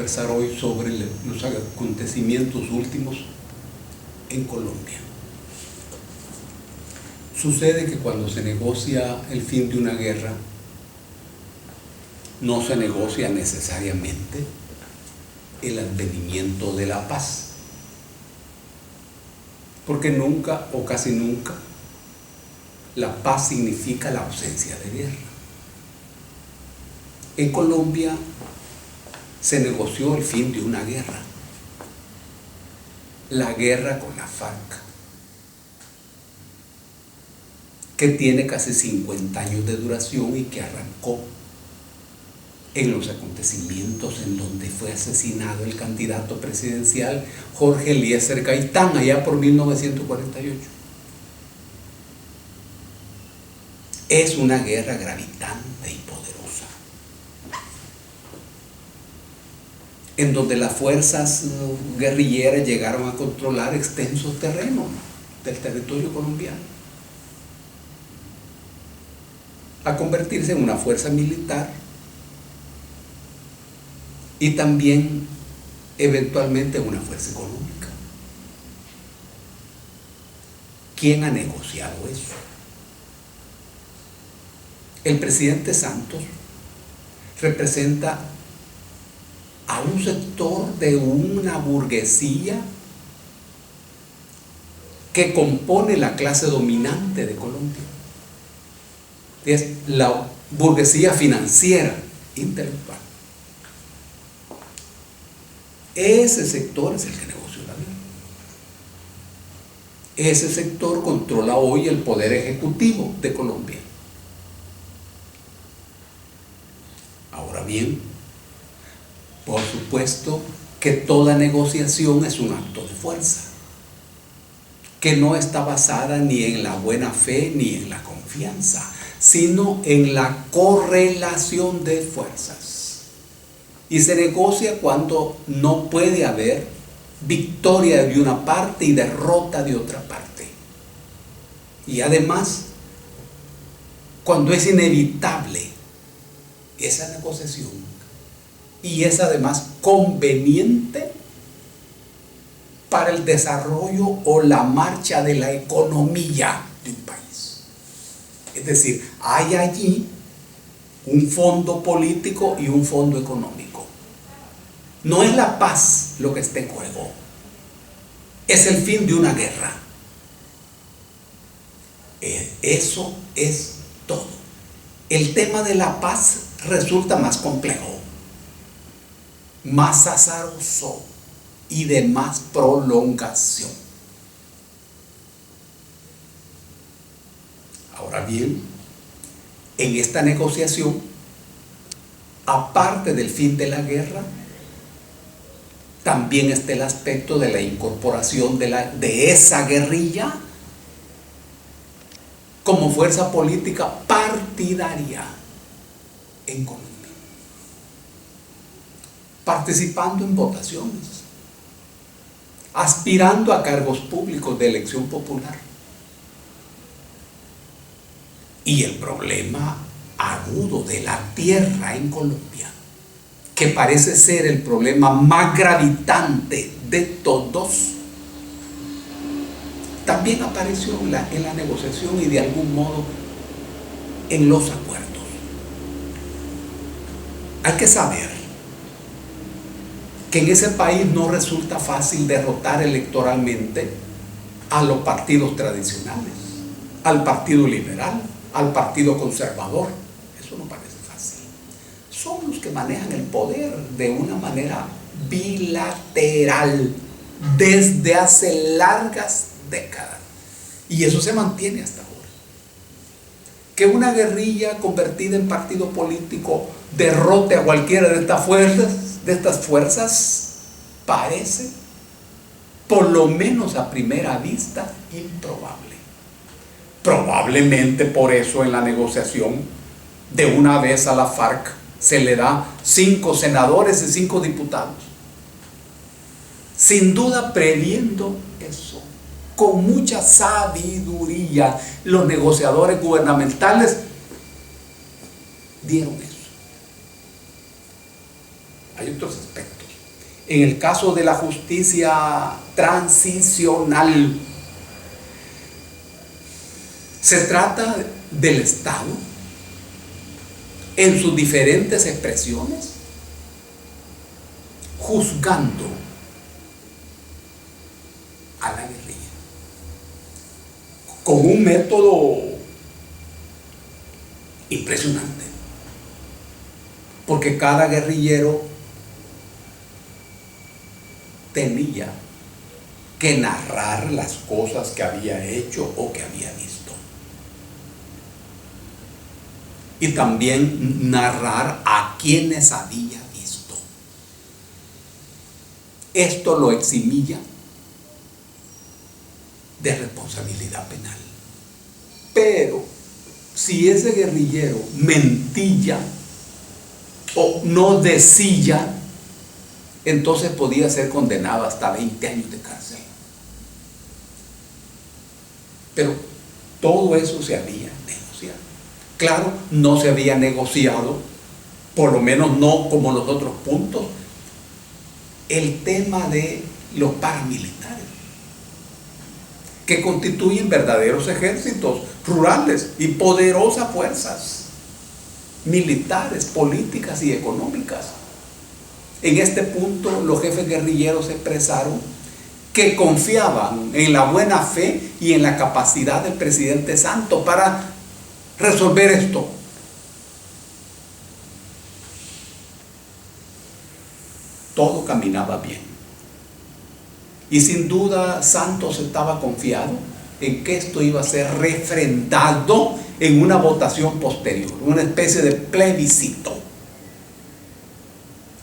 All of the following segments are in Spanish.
conversar hoy sobre los acontecimientos últimos en Colombia. Sucede que cuando se negocia el fin de una guerra, no se negocia necesariamente el advenimiento de la paz, porque nunca o casi nunca la paz significa la ausencia de guerra. En Colombia se negoció el fin de una guerra, la guerra con la FARC, que tiene casi 50 años de duración y que arrancó en los acontecimientos en donde fue asesinado el candidato presidencial Jorge Eliezer Gaitán allá por 1948. Es una guerra gravitante y poderosa, en donde las fuerzas guerrilleras llegaron a controlar extensos terrenos del territorio colombiano, a convertirse en una fuerza militar y también eventualmente en una fuerza económica. ¿Quién ha negociado eso? El presidente Santos representa a un sector de una burguesía que compone la clase dominante de Colombia. Es la burguesía financiera, intelectual. Ese sector es el que negoció la guerra. Ese sector controla hoy el poder ejecutivo de Colombia. Ahora bien, por supuesto que toda negociación es un acto de fuerza, que no está basada ni en la buena fe ni en la confianza, sino en la correlación de fuerzas. Y se negocia cuando no puede haber victoria de una parte y derrota de otra parte. Y además, cuando es inevitable esa negociación y es además conveniente para el desarrollo o la marcha de la economía de un país. Es decir, hay allí un fondo político y un fondo económico. No es la paz lo que está en juego, es el fin de una guerra. Eso es todo. El tema de la paz resulta más complejo, más azaroso y de más prolongación. Ahora bien, en esta negociación, aparte del fin de la guerra, también está el aspecto de la incorporación de esa guerrilla como fuerza política partidaria en Colombia, participando en votaciones, aspirando a cargos públicos de elección popular. Y el problema agudo de la tierra en Colombia, que parece ser el problema más gravitante de todos, también apareció en la negociación y de algún modo en los acuerdos. Hay que saber que en ese país no resulta fácil derrotar electoralmente a los partidos tradicionales, al Partido Liberal, al Partido Conservador. Eso no parece fácil. Son los que manejan el poder de una manera bilateral desde hace largas décadas. Y eso se mantiene hasta ahora. Que una guerrilla convertida en partido político derrote a cualquiera de estas fuerzas, parece, por lo menos a primera vista, improbable. Probablemente por eso en la negociación de una vez a la FARC se le da 5 senadores y 5 diputados. Sin duda, previendo eso, con mucha sabiduría, los negociadores gubernamentales dieron eso. Hay otros aspectos. En el caso de la justicia transicional, se trata del Estado en sus diferentes expresiones, juzgando a la guerrilla con un método impresionante, porque cada guerrillero tenía que narrar las cosas que había hecho o que había visto. Y también narrar a quienes había visto. Esto lo eximía de responsabilidad penal. Pero si ese guerrillero mentía o no decía, entonces podía ser condenado hasta 20 años de cárcel. Pero todo eso se había negociado. Claro, no se había negociado, por lo menos no como los otros puntos, el tema de los paramilitares, que constituyen verdaderos ejércitos rurales y poderosas fuerzas militares, políticas y económicas. En este punto, los jefes guerrilleros expresaron que confiaban en la buena fe y en la capacidad del presidente Santos para resolver esto. Todo caminaba bien. Y sin duda Santos estaba confiado en que esto iba a ser refrendado en una votación posterior, una especie de plebiscito,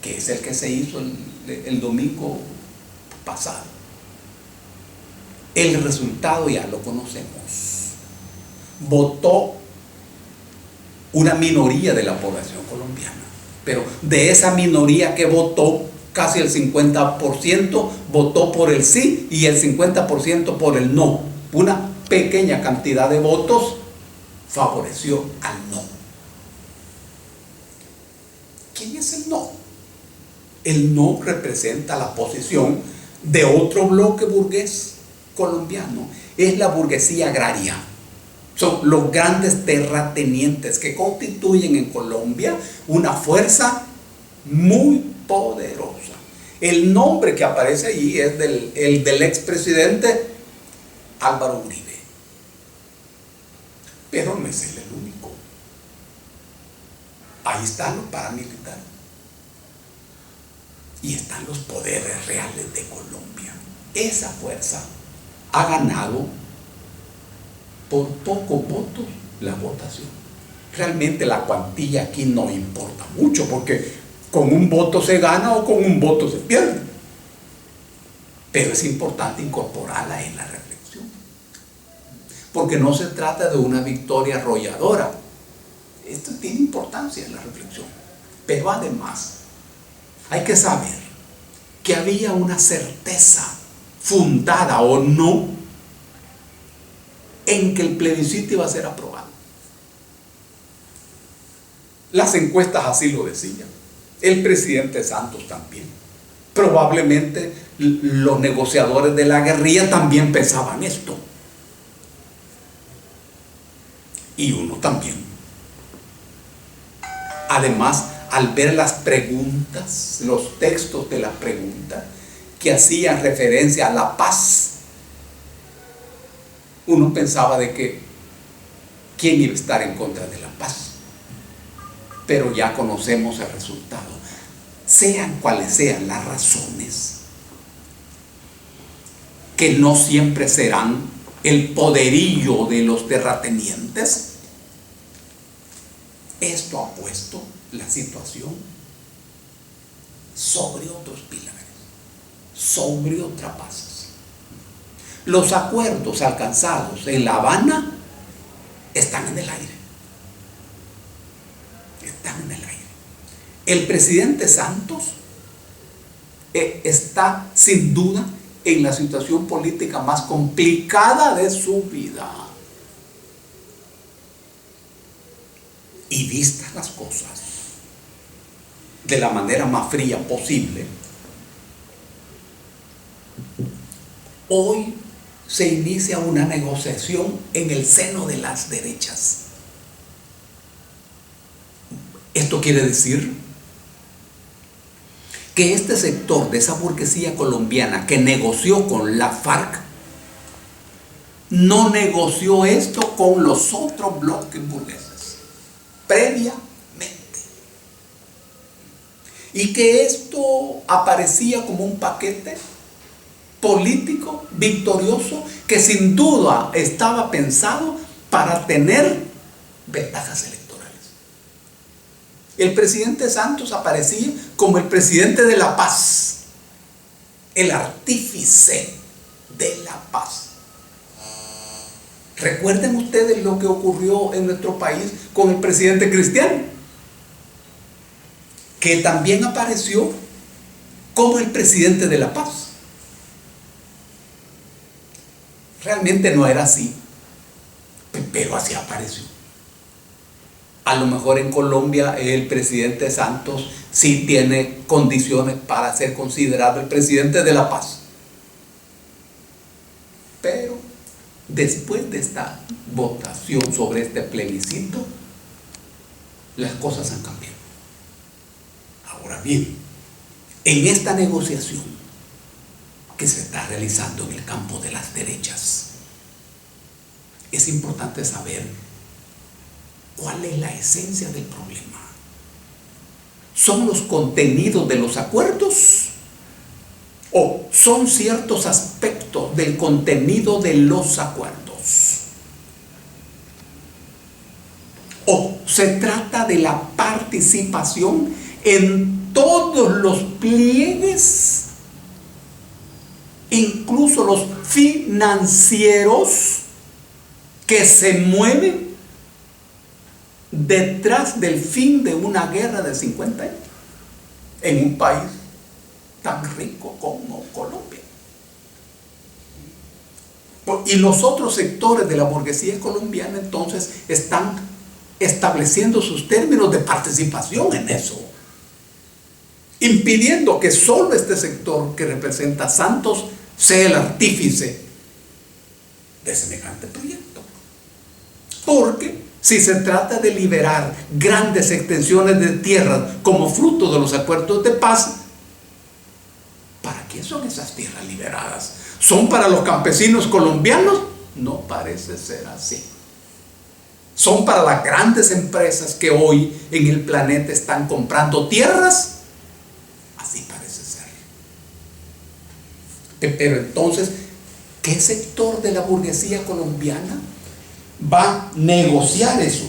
que es el que se hizo el domingo pasado. El resultado ya lo conocemos. Votó una minoría de la población colombiana, pero de esa minoría que votó, casi el 50% votó por el sí y el 50% por el no. Una pequeña cantidad de votos favoreció al no. ¿Quién es el no? El no representa la posición de otro bloque burgués colombiano. Es la burguesía agraria. Son los grandes terratenientes que constituyen en Colombia una fuerza muy poderosa. El nombre que aparece allí es el del expresidente Álvaro Uribe. Pero no es él el único. Ahí están los paramilitares. Y están los poderes reales de Colombia. Esa fuerza ha ganado por pocos votos la votación. Realmente la cuantía aquí no importa mucho, porque con un voto se gana o con un voto se pierde. Pero es importante incorporarla en la reflexión, porque no se trata de una victoria arrolladora. Esto tiene importancia en la reflexión. Pero además hay que saber que había una certeza fundada o no en que el plebiscito iba a ser aprobado. Las encuestas así lo decían. El presidente Santos también. Probablemente los negociadores de la guerrilla también pensaban esto. Y uno también. Además, al ver las preguntas, los textos de las preguntas que hacían referencia a la paz, uno pensaba de que quién iba a estar en contra de la paz. Pero ya conocemos el resultado. Sean cuales sean las razones, que no siempre serán el poderío de los terratenientes, esto ha puesto la situación sobre otros pilares, sobre otras bases. Los acuerdos alcanzados en La Habana están en el aire. Están en el aire. El presidente Santos está sin duda en la situación política más complicada de su vida. Y vistas las cosas de la manera más fría posible, Hoy se inicia una negociación en el seno de las derechas. Esto quiere decir que este sector de esa burguesía colombiana que negoció con la FARC no negoció esto con los otros bloques burgueses previamente, y que esto aparecía como un paquete político victorioso que sin duda estaba pensado para tener ventajas electorales. El presidente Santos aparecía como el presidente de la paz, el artífice de la paz. Recuerden ustedes lo que ocurrió en nuestro país con el presidente Cristiano, que también apareció como el presidente de la paz. Realmente no era así, pero así apareció. A lo mejor en Colombia el presidente Santos sí tiene condiciones para ser considerado el presidente de la paz. Pero después de esta votación sobre este plebiscito, las cosas han cambiado. Ahora bien, en esta negociación que se está realizando en el campo de las derechas, es importante saber cuál es la esencia del problema. ¿Son los contenidos de los acuerdos o son ciertos aspectos del contenido de los acuerdos? ¿O se trata de la participación en todos los pliegues, incluso los financieros, que se mueven detrás del fin de una guerra de 50 años en un país tan rico como Colombia? Y los otros sectores de la burguesía colombiana entonces están estableciendo sus términos de participación en eso, impidiendo que solo este sector que representa a Santos sea el artífice de semejante proyecto. Porque si se trata de liberar grandes extensiones de tierras como fruto de los acuerdos de paz, ¿para qué son esas tierras liberadas? ¿Son para los campesinos colombianos? No parece ser así. ¿Son para las grandes empresas que hoy en el planeta están comprando tierras? Así parece ser. Pero entonces, ¿qué sector de la burguesía colombiana va a negociar eso?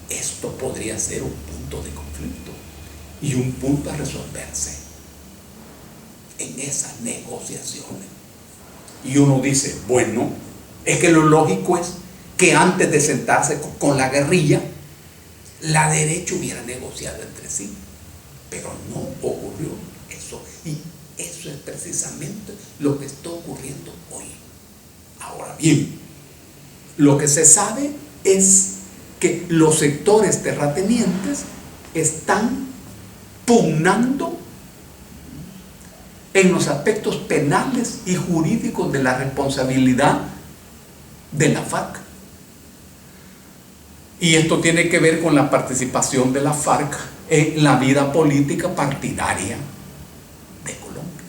Esto podría ser un punto de conflicto y un punto a resolverse en esas negociaciones. Y uno dice, bueno, es que lo lógico es que antes de sentarse con la guerrilla, la derecha hubiera negociado entre sí, pero no ocurrió eso, y eso es precisamente lo que está ocurriendo hoy. Ahora bien, lo que se sabe es que los sectores terratenientes están pugnando en los aspectos penales y jurídicos de la responsabilidad de la FARC. Y esto tiene que ver con la participación de la FARC en la vida política partidaria de Colombia.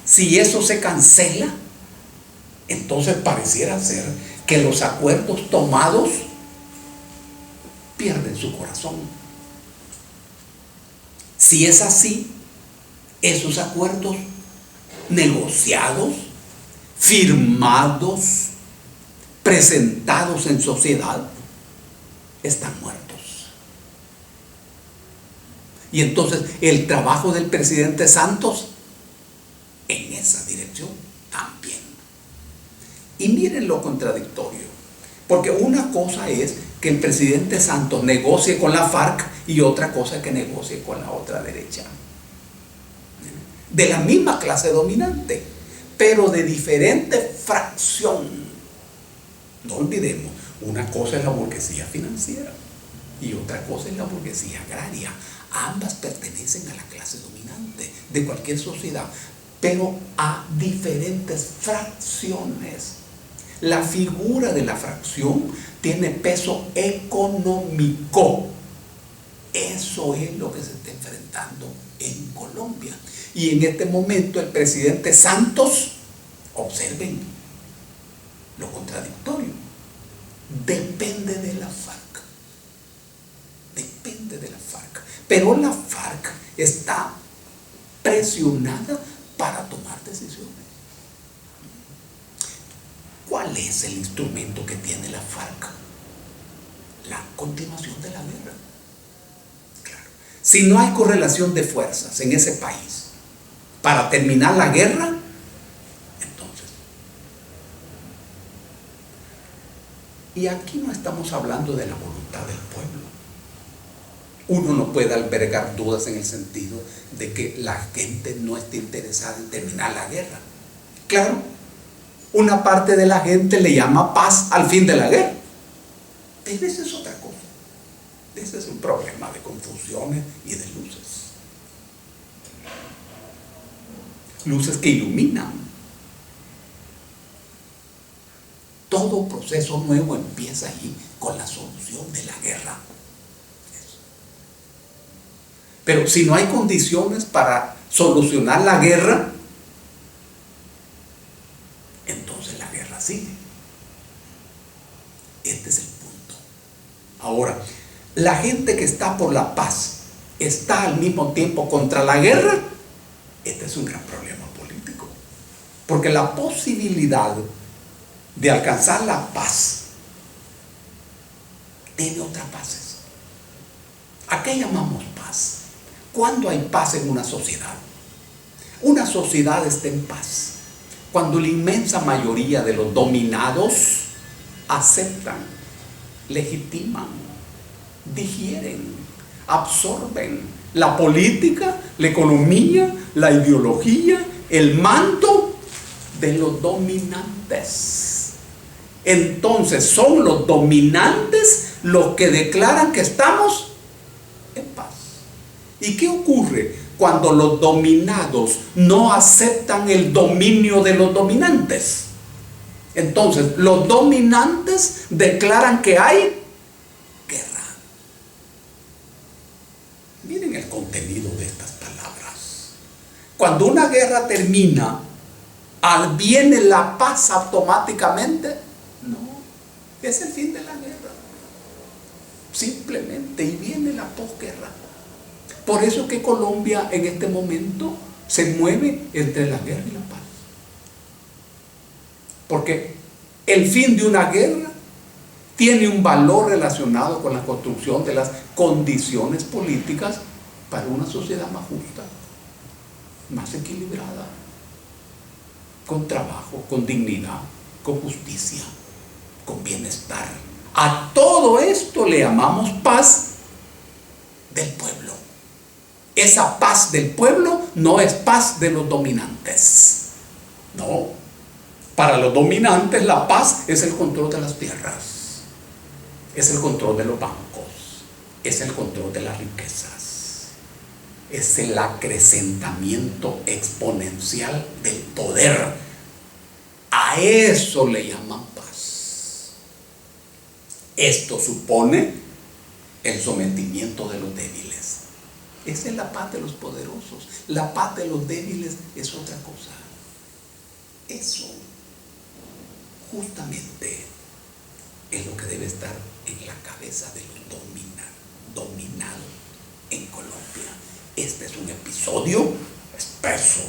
Si eso se cancela, entonces pareciera ser que los acuerdos tomados pierden su corazón. Si es así, esos acuerdos negociados, firmados, presentados en sociedad, están muertos. Y entonces el trabajo del presidente Santos en esa dirección también. Y miren lo contradictorio, porque una cosa es que el presidente Santos negocie con la FARC y otra cosa es que negocie con la otra derecha, de la misma clase dominante, pero de diferente fracción. No olvidemos, una cosa es la burguesía financiera y otra cosa es la burguesía agraria. Ambas pertenecen a la clase dominante de cualquier sociedad, pero a diferentes fracciones. La figura de la fracción tiene peso económico. Eso es lo que se está enfrentando en Colombia. Y en este momento el presidente Santos, observen lo contradictorio, depende de la FARC. Depende de la FARC. Pero la FARC está presionada para tomar decisiones. ¿Cuál es el instrumento que tiene la FARC? La continuación de la guerra. Claro. Si no hay correlación de fuerzas en ese país para terminar la guerra, entonces. Y aquí no estamos hablando de la voluntad del pueblo. Uno no puede albergar dudas en el sentido de que la gente no esté interesada en terminar la guerra. Claro, una parte de la gente le llama paz al fin de la guerra. Pero esa es otra cosa. Ese es un problema de confusiones y de luces. Luces que iluminan. Todo proceso nuevo empieza ahí con la solución de la guerra. Pero si no hay condiciones para solucionar la guerra, entonces la guerra sigue. Este es el punto. Ahora, la gente que está por la paz está al mismo tiempo contra la guerra. Este es un gran problema político. Porque la posibilidad de alcanzar la paz tiene otras bases. ¿A qué llamamos paz? ¿Cuándo hay paz en una sociedad? Una sociedad está en paz cuando la inmensa mayoría de los dominados aceptan, legitiman, digieren, absorben la política, la economía, la ideología, el mando de los dominantes. Entonces son los dominantes los que declaran que estamos en paz. ¿Y qué ocurre cuando los dominados no aceptan el dominio de los dominantes? Entonces, los dominantes declaran que hay guerra. Miren el contenido de estas palabras. Cuando una guerra termina, ¿viene la paz automáticamente? No, es el fin de la guerra. Simplemente, y viene la posguerra. Por eso que Colombia en este momento se mueve entre la guerra y la paz. Porque el fin de una guerra tiene un valor relacionado con la construcción de las condiciones políticas para una sociedad más justa, más equilibrada, con trabajo, con dignidad, con justicia, con bienestar. A todo esto le llamamos paz del pueblo. Esa paz del pueblo no es paz de los dominantes. No. Para los dominantes la paz es el control de las tierras, es el control de los bancos, es el control de las riquezas, es el acrecentamiento exponencial del poder. A eso le llaman paz. Esto supone el sometimiento de los débiles. Esa es la paz de los poderosos. La paz de los débiles es otra cosa. Eso justamente es lo que debe estar en la cabeza de los dominados en Colombia. Este es un episodio espeso.